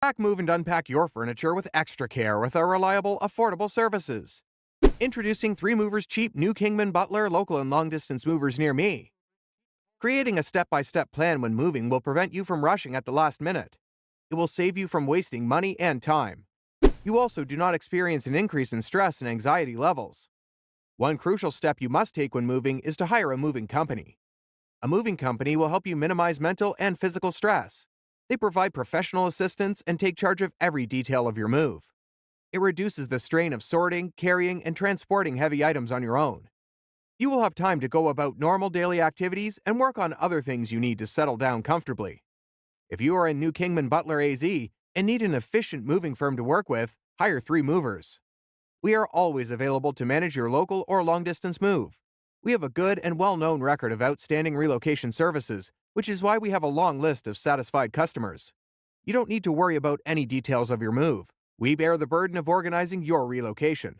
Pack, move, and unpack your furniture with extra care with our reliable, affordable services. Introducing 3 Movers Cheap new Kingman-Butler local and long-distance movers near me. Creating a step-by-step plan when moving will prevent you from rushing at the last minute. It will save you from wasting money and time. You also do not experience an increase in stress and anxiety levels. One crucial step you must take when moving is to hire a moving company. A moving company will help you minimize mental and physical stress. They provide professional assistance and take charge of every detail of your move. It reduces the strain of sorting, carrying, and transporting heavy items on your own. You will have time to go about normal daily activities and work on other things you need to settle down comfortably. If you are in New Kingman-Butler, AZ, and need an efficient moving firm to work with, hire 3 Movers. We are always available to manage your local or long-distance move. We have a good and well-known record of outstanding relocation services, which is why we have a long list of satisfied customers. You don't need to worry about any details of your move. We bear the burden of organizing your relocation.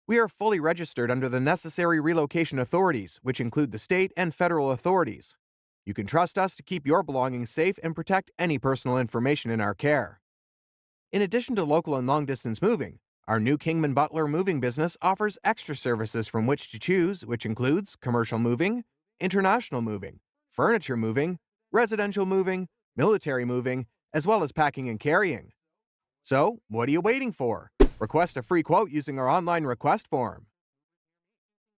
We are fully registered under the necessary relocation authorities, which include the state and federal authorities. You can trust us to keep your belongings safe and protect any personal information in our care. In addition to local and long-distance moving, our new Kingman-Butler moving business offers extra services from which to choose, which includes commercial moving, international moving, furniture moving, residential moving, military moving, as well as packing and carrying. So, what are you waiting for? Request a free quote using our online request form.